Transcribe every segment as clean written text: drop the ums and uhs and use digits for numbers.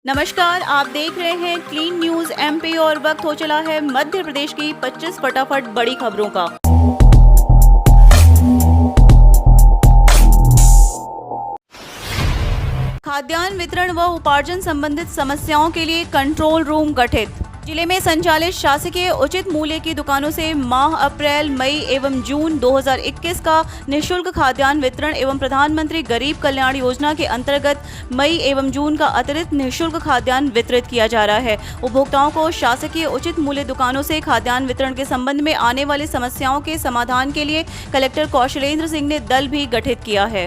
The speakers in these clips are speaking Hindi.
नमस्कार, आप देख रहे हैं क्लीन न्यूज एमपी और वक्त हो चला है मध्य प्रदेश की 25 फटाफट बड़ी खबरों का। खाद्यान्न वितरण व उपार्जन संबंधित समस्याओं के लिए कंट्रोल रूम गठित। जिले में संचालित शासकीय उचित मूल्य की दुकानों से माह अप्रैल, मई एवं जून 2021 का निःशुल्क खाद्यान्न वितरण एवं प्रधानमंत्री गरीब कल्याण योजना के अंतर्गत मई एवं जून का अतिरिक्त निःशुल्क खाद्यान्न वितरित किया जा रहा है। उपभोक्ताओं को शासकीय उचित मूल्य दुकानों से खाद्यान्न वितरण के संबंध में आने वाली समस्याओं के समाधान के लिए कलेक्टर कौशलेंद्र सिंह ने दल भी गठित किया है।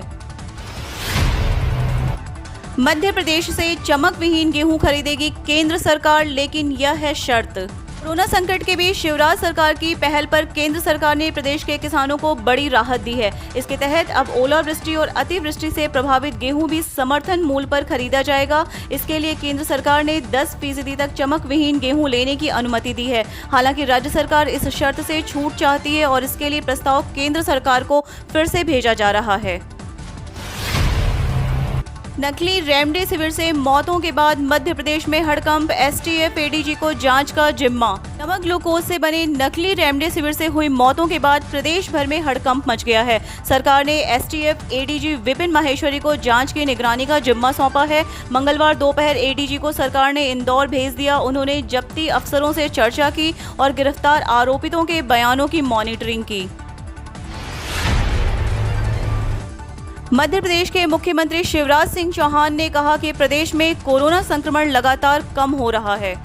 मध्य प्रदेश से चमक विहीन गेहूं खरीदेगी केंद्र सरकार, लेकिन यह है शर्त। कोरोना संकट के बीच शिवराज सरकार की पहल पर केंद्र सरकार ने प्रदेश के किसानों को बड़ी राहत दी है। इसके तहत अब ओलावृष्टि और अतिवृष्टि से प्रभावित गेहूं भी समर्थन मूल्य पर खरीदा जाएगा। इसके लिए केंद्र सरकार ने 10% तक चमक विहीन गेहूं लेने की अनुमति दी है। हालांकि राज्य सरकार इस शर्त से छूट चाहती है और इसके लिए प्रस्ताव केंद्र सरकार को फिर से भेजा जा रहा है। नकली रेमडेसिविर से मौतों के बाद मध्य प्रदेश में हड़कंप, एसटीएफ एडीजी को जांच का जिम्मा। नमक ग्लूकोज से बने नकली रेमडेसिविर से हुई मौतों के बाद प्रदेश भर में हड़कंप मच गया है। सरकार ने एसटीएफ एडीजी विपिन माहेश्वरी को जांच की निगरानी का जिम्मा सौंपा है। मंगलवार दोपहर एडीजी को सरकार ने इंदौर भेज दिया। उन्होंने जब्ती अफसरों से चर्चा की और गिरफ्तार आरोपितों के बयानों की मॉनिटरिंग की। मध्य प्रदेश के मुख्यमंत्री शिवराज सिंह चौहान ने कहा कि प्रदेश में कोरोना संक्रमण लगातार कम हो रहा है।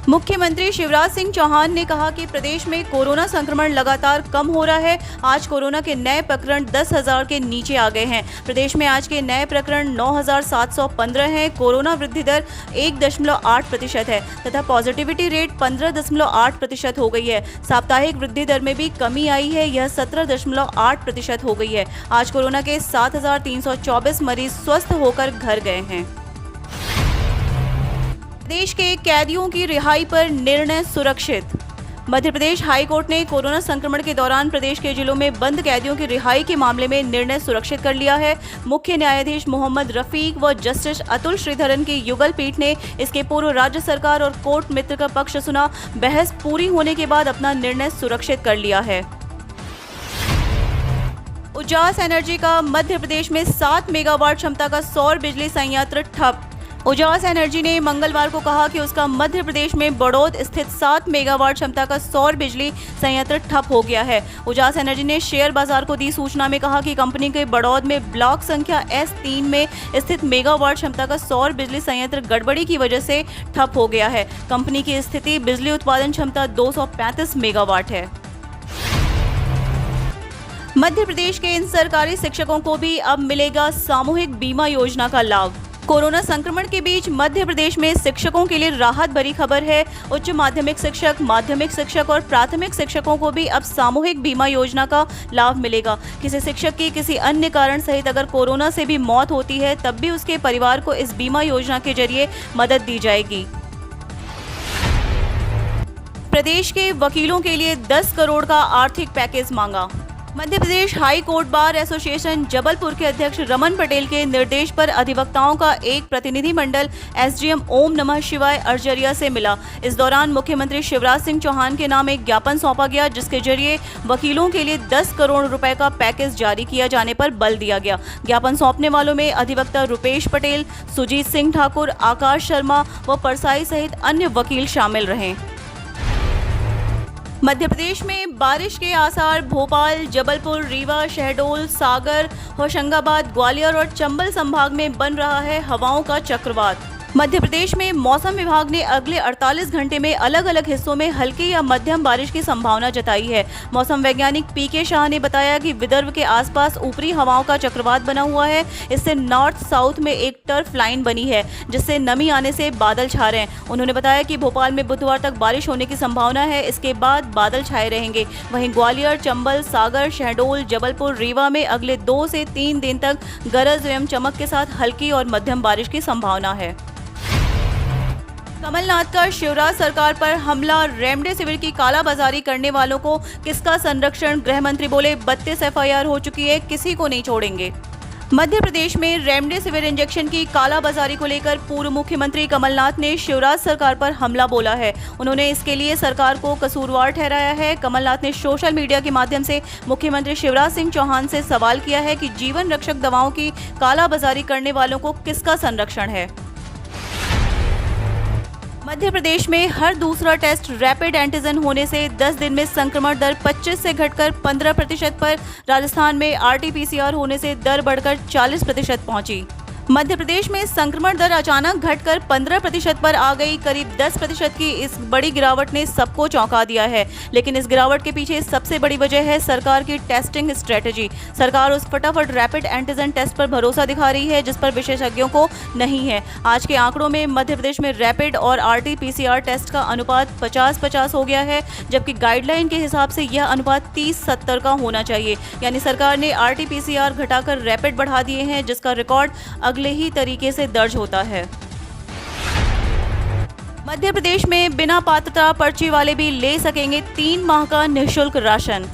मुख्यमंत्री शिवराज सिंह चौहान ने कहा कि प्रदेश में कोरोना संक्रमण लगातार कम हो रहा है। आज कोरोना के नए प्रकरण 10,000 के नीचे आ गए हैं। प्रदेश में आज के नए प्रकरण 9,715 हैं। कोरोना वृद्धि दर 1.8% है तथा पॉजिटिविटी रेट 15.8% हो गई है। साप्ताहिक वृद्धि दर में भी कमी आई है, यह 17.8% हो गई है। आज कोरोना के 7,324 मरीज स्वस्थ होकर घर गए हैं। प्रदेश के कैदियों की रिहाई पर निर्णय सुरक्षित। मध्य प्रदेश हाई कोर्ट ने कोरोना संक्रमण के दौरान प्रदेश के जिलों में बंद कैदियों की रिहाई के मामले में निर्णय सुरक्षित कर लिया है। मुख्य न्यायाधीश मोहम्मद रफीक व जस्टिस अतुल श्रीधरन की युगल पीठ ने इसके पूर्व राज्य सरकार और कोर्ट मित्र का पक्ष सुना। बहस पूरी होने के बाद अपना निर्णय सुरक्षित कर लिया है। उजास एनर्जी का मध्य प्रदेश में 7 मेगावाट क्षमता का सौर बिजली संयंत्र ठप। उजास एनर्जी ने मंगलवार को कहा कि उसका मध्य प्रदेश में बड़ौद स्थित 7 मेगावाट क्षमता का सौर बिजली संयंत्र ठप हो गया है। उजास एनर्जी ने शेयर बाजार को दी सूचना में कहा कि कंपनी के बड़ौद में ब्लॉक संख्या S3 में स्थित मेगावाट क्षमता का सौर बिजली संयंत्र गड़बड़ी की वजह से ठप हो गया है। कंपनी की स्थिति बिजली उत्पादन क्षमता 235 मेगावाट है। मध्य प्रदेश के इन सरकारी शिक्षकों को भी अब मिलेगा सामूहिक बीमा योजना का लाभ। कोरोना संक्रमण के बीच मध्य प्रदेश में शिक्षकों के लिए राहत भरी खबर है। उच्च माध्यमिक शिक्षक, माध्यमिक शिक्षक और प्राथमिक शिक्षकों को भी अब सामूहिक बीमा योजना का लाभ मिलेगा। किसी शिक्षक की किसी अन्य कारण सहित अगर कोरोना से भी मौत होती है तब भी उसके परिवार को इस बीमा योजना के जरिए मदद दी जाएगी। प्रदेश के वकीलों के लिए 10 करोड़ का आर्थिक पैकेज मांगा। Madhya Pradesh high court bar association Jabalpur के अध्यक्ष रमन पटेल के निर्देश पर अधिवक्ताओं का एक प्रतिनिधिमंडल एसडीएम ओम नमः शिवाय अर्जरिया से मिला। इस दौरान मुख्यमंत्री शिवराज सिंह चौहान के नाम एक ज्ञापन सौंपा गया, जिसके जरिए वकीलों के लिए 10 करोड़ रुपए का पैकेज जारी किया जाने पर बल दिया गया। ज्ञापन सौंपने वालों में अधिवक्ता रुपेश पटेल, सुजीत सिंह ठाकुर, आकाश शर्मा व परसाई सहित अन्य वकील शामिल रहे। मध्य प्रदेश में बारिश के आसार। भोपाल, जबलपुर, रीवा, शहडोल, सागर, होशंगाबाद, ग्वालियर और चंबल संभाग में बन रहा है हवाओं का चक्रवात। मध्य प्रदेश में मौसम विभाग ने अगले 48 घंटे में अलग अलग हिस्सों में हल्की या मध्यम बारिश की संभावना जताई है। मौसम वैज्ञानिक पीके शाह ने बताया कि विदर्भ के आसपास ऊपरी हवाओं का चक्रवात बना हुआ है। इससे नॉर्थ साउथ में एक टर्फ लाइन बनी है, जिससे नमी आने से बादल छा रहे हैं। उन्होंने बताया कि भोपाल में बुधवार तक बारिश होने की संभावना है। इसके बाद बादल छाए रहेंगे। वहीं ग्वालियर, चंबल, सागर, शहडोल, जबलपुर, रीवा में अगले 2 से 3 दिन तक गरज एवं चमक के साथ हल्की और मध्यम बारिश की संभावना है। कमलनाथ का शिवराज सरकार पर हमला। रेमडेसिविर की कालाबाजारी करने वालों को किसका संरक्षण। गृह मंत्री बोले 32 एफआईआर हो चुकी है, किसी को नहीं छोड़ेंगे। मध्य प्रदेश में रेमडेसिविर इंजेक्शन की कालाबाजारी को लेकर पूर्व मुख्यमंत्री कमलनाथ ने शिवराज सरकार पर हमला बोला है। उन्होंने इसके लिए सरकार को कसूरवार ठहराया है। कमलनाथ ने सोशल मीडिया के माध्यम से मुख्यमंत्री शिवराज सिंह चौहान से सवाल किया है कि जीवन रक्षक दवाओं की कालाबाजारी करने वालों को किसका संरक्षण है। मध्य प्रदेश में हर दूसरा टेस्ट रैपिड एंटीजन होने से 10 दिन में संक्रमण दर 25 से घटकर 15% पर, राजस्थान में आरटी-पीसीआर होने से दर बढ़कर 40% पहुंची। मध्य प्रदेश में संक्रमण दर अचानक घटकर 15% पर आ गई। करीब 10% की इस बड़ी गिरावट ने सबको चौंका दिया है, लेकिन इस गिरावट के पीछे सबसे बड़ी वजह है सरकार की टेस्टिंग स्ट्रेटजी। सरकार उस फटाफट रैपिड एंटीजन टेस्ट पर भरोसा दिखा रही है जिस पर विशेषज्ञों को नहीं है। आज के आंकड़ों में मध्य प्रदेश में रैपिड और आरटी-पीसीआर टेस्ट का अनुपात 50-50 हो गया है, जबकि गाइडलाइन के हिसाब से यह अनुपात 30-70 का होना चाहिए। यानी सरकार ने आरटी-पीसीआर घटाकर रैपिड बढ़ा दिए हैं, जिसका रिकॉर्ड अगले ही तरीके से दर्ज होता है। मध्य प्रदेश में बिना पात्रता पर्ची वाले भी ले सकेंगे 3 माह का निःशुल्क राशन।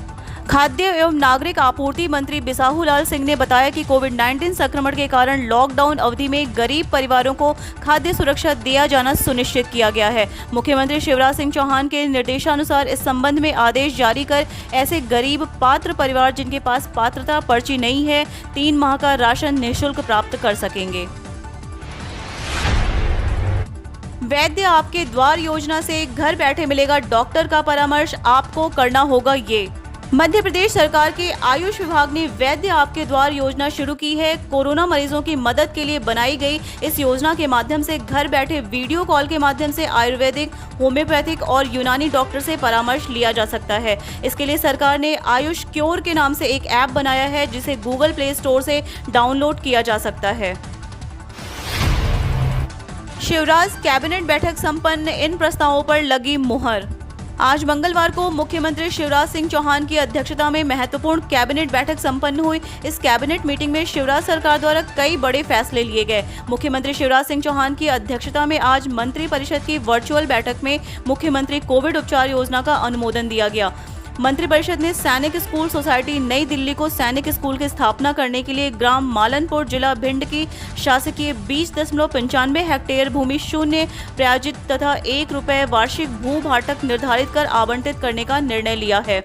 खाद्य एवं नागरिक आपूर्ति मंत्री बिसाहू लाल सिंह ने बताया कि कोविड-19 संक्रमण के कारण लॉकडाउन अवधि में गरीब परिवारों को खाद्य सुरक्षा दिया जाना सुनिश्चित किया गया है। मुख्यमंत्री शिवराज सिंह चौहान के निर्देशानुसार इस संबंध में आदेश जारी कर ऐसे गरीब पात्र परिवार जिनके पास पात्रता पर्ची नहीं है 3 माह का राशन निःशुल्क प्राप्त कर सकेंगे। वैद्य आपके द्वार योजना से घर बैठे मिलेगा डॉक्टर का परामर्श, आपको करना होगा ये। मध्य प्रदेश सरकार के आयुष विभाग ने वैद्य आपके द्वार योजना शुरू की है। कोरोना मरीजों की मदद के लिए बनाई गई इस योजना के माध्यम से घर बैठे वीडियो कॉल के माध्यम से आयुर्वेदिक, होम्योपैथिक और यूनानी डॉक्टर से परामर्श लिया जा सकता है। इसके लिए सरकार ने आयुष क्योर के नाम से एक ऐप बनाया है, जिसे गूगल प्ले स्टोर से डाउनलोड किया जा सकता है। शिवराज कैबिनेट बैठक संपन्न, इन प्रस्तावों पर लगी मुहर। आज मंगलवार को मुख्यमंत्री शिवराज सिंह चौहान की अध्यक्षता में महत्वपूर्ण कैबिनेट बैठक संपन्न हुई। इस कैबिनेट मीटिंग में शिवराज सरकार द्वारा कई बड़े फैसले लिए गए। मुख्यमंत्री शिवराज सिंह चौहान की अध्यक्षता में आज मंत्री परिषद की वर्चुअल बैठक में मुख्यमंत्री कोविड उपचार योजना का अनुमोदन दिया गया। मंत्रिपरिषद ने सैनिक स्कूल सोसाइटी नई दिल्ली को सैनिक स्कूल की स्थापना करने के लिए ग्राम मालनपुर, जिला भिंड की शासकीय 20.95 हेक्टेयर भूमि शून्य प्रायोजित तथा ₹1 वार्षिक भू भाटक निर्धारित कर आवंटित करने का निर्णय लिया है।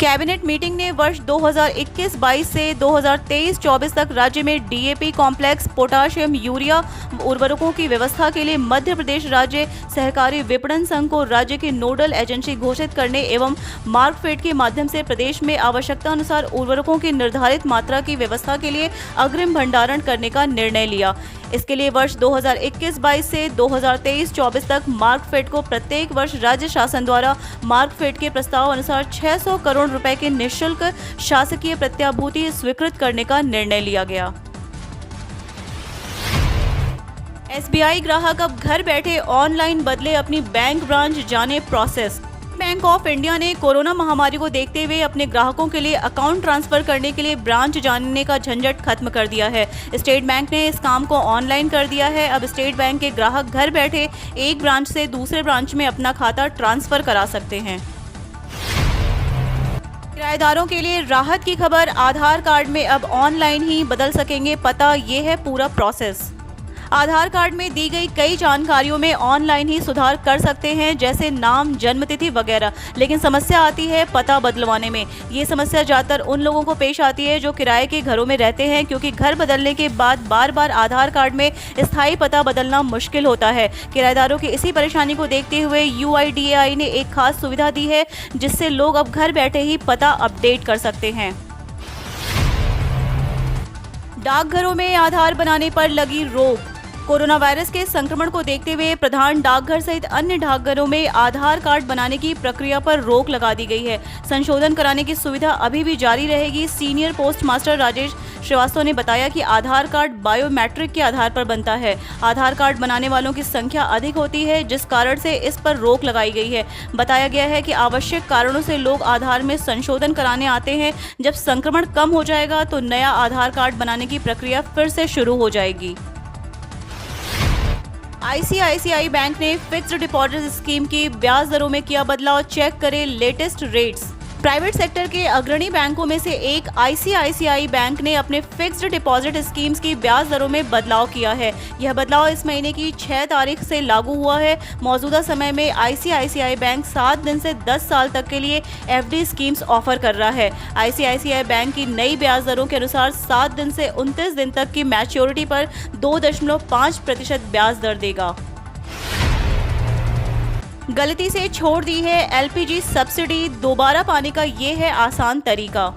कैबिनेट मीटिंग ने वर्ष 2021-22 से 2023-24 तक राज्य में डीएपी कॉम्प्लेक्स, पोटाशियम, यूरिया उर्वरकों की व्यवस्था के लिए मध्य प्रदेश राज्य सहकारी विपणन संघ को राज्य की नोडल एजेंसी घोषित करने एवं मार्कफेड के माध्यम से प्रदेश में आवश्यकता अनुसार उर्वरकों की निर्धारित मात्रा की व्यवस्था के लिए अग्रिम भंडारण करने का निर्णय लिया। इसके लिए वर्ष 2021-22 से 2023-24 तक मार्कफेड को प्रत्येक वर्ष राज्य शासन द्वारा मार्कफेड के प्रस्ताव अनुसार 600 करोड़ रुपए के निःशुल्क शासकीय प्रत्याभूति स्वीकृत करने का निर्णय लिया गया। एसबीआई ग्राहक अब घर बैठे ऑनलाइन बदले अपनी बैंक ब्रांच, जाने प्रोसेस। बैंक ऑफ इंडिया ने कोरोना महामारी को देखते हुए अपने ग्राहकों के लिए अकाउंट ट्रांसफर करने के लिए ब्रांच जानने का झंझट खत्म कर दिया है। स्टेट बैंक ने इस काम को ऑनलाइन कर दिया है। अब स्टेट बैंक के ग्राहक घर बैठे एक ब्रांच से दूसरे ब्रांच में अपना खाता ट्रांसफर करा सकते हैं। किराएदारों के लिए राहत की खबर, आधार कार्ड में अब ऑनलाइन ही बदल सकेंगे पता, ये है पूरा प्रोसेस। आधार कार्ड में दी गई कई जानकारियों में ऑनलाइन ही सुधार कर सकते हैं, जैसे नाम, जन्मतिथि वगैरह, लेकिन समस्या आती है पता बदलवाने में। ये समस्या ज़्यादातर उन लोगों को पेश आती है जो किराए के घरों में रहते हैं, क्योंकि घर बदलने के बाद बार बार आधार कार्ड में स्थायी पता बदलना मुश्किल होता है। किराएदारों की इसी परेशानी को देखते हुए UIDAI ने एक खास सुविधा दी है, जिससे लोग अब घर बैठे ही पता अपडेट कर सकते हैं। डाकघरों में आधार बनाने पर लगी रोक। कोरोना वायरस के संक्रमण को देखते हुए प्रधान डाकघर सहित अन्य डाकघरों में आधार कार्ड बनाने की प्रक्रिया पर रोक लगा दी गई है। संशोधन कराने की सुविधा अभी भी जारी रहेगी। Senior post master Rajesh Srivastava ने बताया कि आधार कार्ड बायोमेट्रिक के आधार पर बनता है। आधार कार्ड बनाने वालों की संख्या अधिक होती है, जिस कारण से इस पर रोक लगाई गई है। बताया गया है कि आवश्यक कारणों से लोग आधार में संशोधन कराने आते हैं। जब संक्रमण कम हो जाएगा तो नया आधार कार्ड बनाने की प्रक्रिया फिर से शुरू हो जाएगी। ICICI बैंक ने फिक्स्ड डिपॉजिट स्कीम की ब्याज दरों में किया बदलाव, चेक करें लेटेस्ट रेट्स। प्राइवेट सेक्टर के अग्रणी बैंकों में से एक आईसीआईसीआई बैंक ने अपने फिक्स्ड डिपॉजिट स्कीम्स की ब्याज दरों में बदलाव किया है। यह बदलाव इस महीने की 6 तारीख से लागू हुआ है। मौजूदा समय में आईसीआईसीआई बैंक 7 दिन से 10 साल तक के लिए एफडी स्कीम्स ऑफर कर रहा है। आईसीआईसीआई बैंक की नई ब्याज दरों के अनुसार 7 दिन से 29 दिन तक की मैच्योरिटी पर 2.5% ब्याज दर देगा। गलती से छोड़ दी है एलपीजी सब्सिडी, दोबारा पाने का ये है आसान तरीका।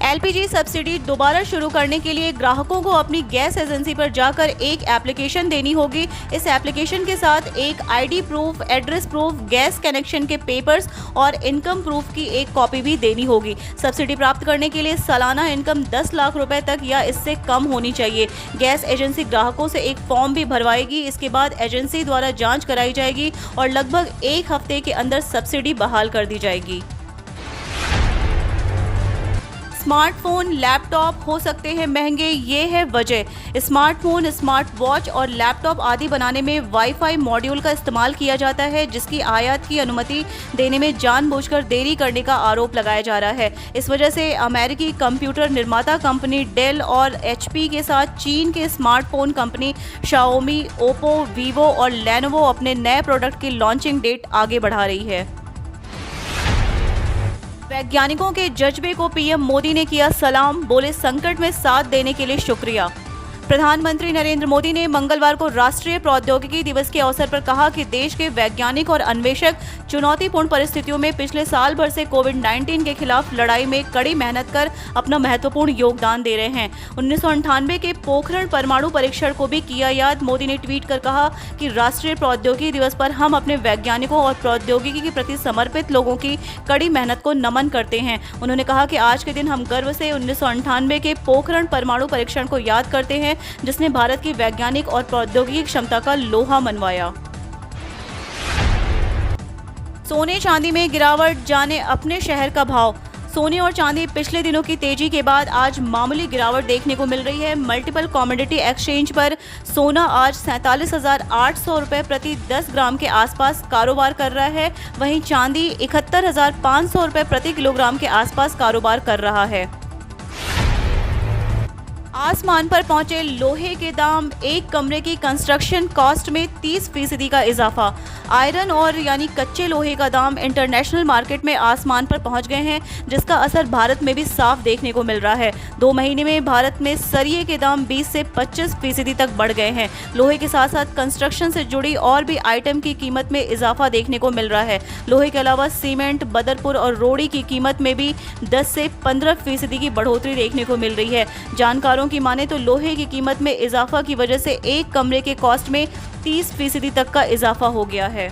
एलपीजी सब्सिडी दोबारा शुरू करने के लिए ग्राहकों को अपनी गैस एजेंसी पर जाकर एक एप्लीकेशन देनी होगी। इस एप्लीकेशन के साथ एक ID proof, address proof, gas connection के पेपर्स और इनकम प्रूफ की एक कॉपी भी देनी होगी। सब्सिडी प्राप्त करने के लिए सालाना इनकम 10 लाख रुपए तक या इससे कम होनी चाहिए। गैस एजेंसी ग्राहकों से एक फॉर्म भी भरवाएगी। इसके बाद एजेंसी द्वारा जाँच कराई जाएगी और लगभग 1 हफ्ते के अंदर सब्सिडी बहाल कर दी जाएगी। स्मार्टफोन, लैपटॉप हो सकते हैं महंगे, ये है वजह। स्मार्टफोन, स्मार्ट वॉच और लैपटॉप आदि बनाने में वाईफाई मॉड्यूल का इस्तेमाल किया जाता है, जिसकी आयात की अनुमति देने में जानबूझकर देरी करने का आरोप लगाया जा रहा है। इस वजह से अमेरिकी कंप्यूटर निर्माता कंपनी डेल और एचपी के साथ चीन के smartphone company Xiaomi, Oppo, Vivo और लेनोवो अपने नए प्रोडक्ट की लॉन्चिंग डेट आगे बढ़ा रही है। वैज्ञानिकों के जज्बे को पीएम मोदी ने किया सलाम, बोले संकट में साथ देने के लिए शुक्रिया। प्रधानमंत्री नरेंद्र मोदी ने मंगलवार को राष्ट्रीय प्रौद्योगिकी दिवस के अवसर पर कहा कि देश के वैज्ञानिक और अन्वेषक चुनौतीपूर्ण परिस्थितियों में पिछले साल भर से कोविड-19 के खिलाफ लड़ाई में कड़ी मेहनत कर अपना महत्वपूर्ण योगदान दे रहे हैं। 1998 के पोखरण परमाणु परीक्षण को भी किया याद। मोदी ने ट्वीट कर कहा कि राष्ट्रीय प्रौद्योगिकी दिवस पर हम अपने वैज्ञानिकों और प्रौद्योगिकी के प्रति समर्पित लोगों की कड़ी मेहनत को नमन करते हैं। उन्होंने कहा कि आज के दिन हम गर्व से 1998 के पोखरण परमाणु परीक्षण को याद करते हैं, जिसने भारत की वैज्ञानिक और प्रौद्योगिकी क्षमता का लोहा मनवाया। सोने चांदी में गिरावट, जाने अपने शहर का भाव। सोने और चांदी पिछले दिनों की तेजी के बाद आज मामूली गिरावट देखने को मिल रही है। मल्टीपल कमोडिटी एक्सचेंज पर सोना आज 47,800 रुपये प्रति 10 ग्राम के आसपास कारोबार कर रहा है। वहीं चांदी 71,500 रुपये प्रति किलोग्राम के आसपास कारोबार कर रहा है। आसमान पर पहुंचे लोहे के दाम, एक कमरे की कंस्ट्रक्शन कॉस्ट में 30% का इजाफा। आयरन और यानी कच्चे लोहे का दाम इंटरनेशनल मार्केट में आसमान पर पहुंच गए हैं, जिसका असर भारत में भी साफ देखने को मिल रहा है। 2 महीने में भारत में सरिये के दाम 20 से 25% तक बढ़ गए हैं। लोहे के साथ साथ कंस्ट्रक्शन से जुड़ी और भी आइटम की कीमत में इजाफा देखने को मिल रहा है। लोहे के अलावा सीमेंट, बदरपुर और रोड़ी की कीमत में भी 10 से 15% की बढ़ोतरी देखने को मिल रही है। जानकारों की माने तो लोहे की कीमत में इजाफा की वजह से एक कमरे के कॉस्ट में 30% तक का इजाफा हो गया है।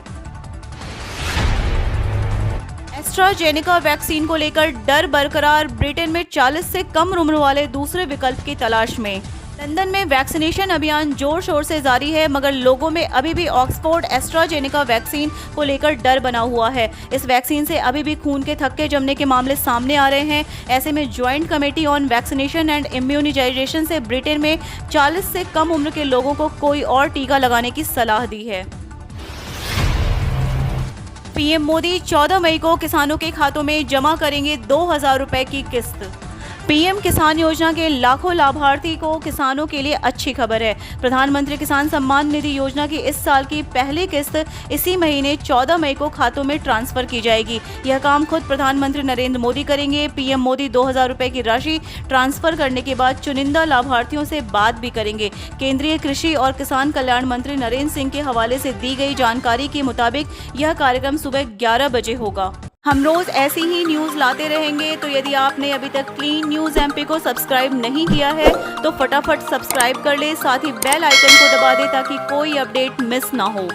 एस्ट्राजेनेका वैक्सीन को लेकर डर बरकरार, ब्रिटेन में 40 से कम उम्र वाले दूसरे विकल्प की तलाश में। लंदन में वैक्सीनेशन अभियान जोर शोर से जारी है, मगर लोगों में अभी भी ऑक्सफोर्ड एस्ट्राजेनेका वैक्सीन को लेकर डर बना हुआ है। इस वैक्सीन से अभी भी खून के थक्के जमने के मामले सामने आ रहे हैं। ऐसे में joint committee on vaccination and immunisation से ब्रिटेन में 40 से कम उम्र के लोगों को कोई और टीका लगाने की सलाह दी है। पीएम मोदी 14 मई को किसानों के खातों में जमा करेंगे 2,000 रुपए की किस्त। पीएम किसान योजना के लाखों लाभार्थी को किसानों के लिए अच्छी खबर है। प्रधानमंत्री किसान सम्मान निधि योजना की इस साल की पहली किस्त इसी महीने 14 मई को खातों में ट्रांसफर की जाएगी। यह काम खुद प्रधानमंत्री नरेंद्र मोदी करेंगे। पीएम मोदी 2,000 रुपए की राशि ट्रांसफर करने के बाद चुनिंदा लाभार्थियों से बात भी करेंगे। केंद्रीय कृषि और किसान कल्याण मंत्री नरेंद्र सिंह के हवाले से दी गई जानकारी के मुताबिक यह कार्यक्रम सुबह 11 बजे होगा। हम रोज ऐसी ही न्यूज लाते रहेंगे, तो यदि आपने अभी तक क्लीन न्यूज एमपी को सब्सक्राइब नहीं किया है तो फटाफट सब्सक्राइब कर ले, साथ ही बेल आइकन को दबा दे ताकि कोई अपडेट मिस ना हो।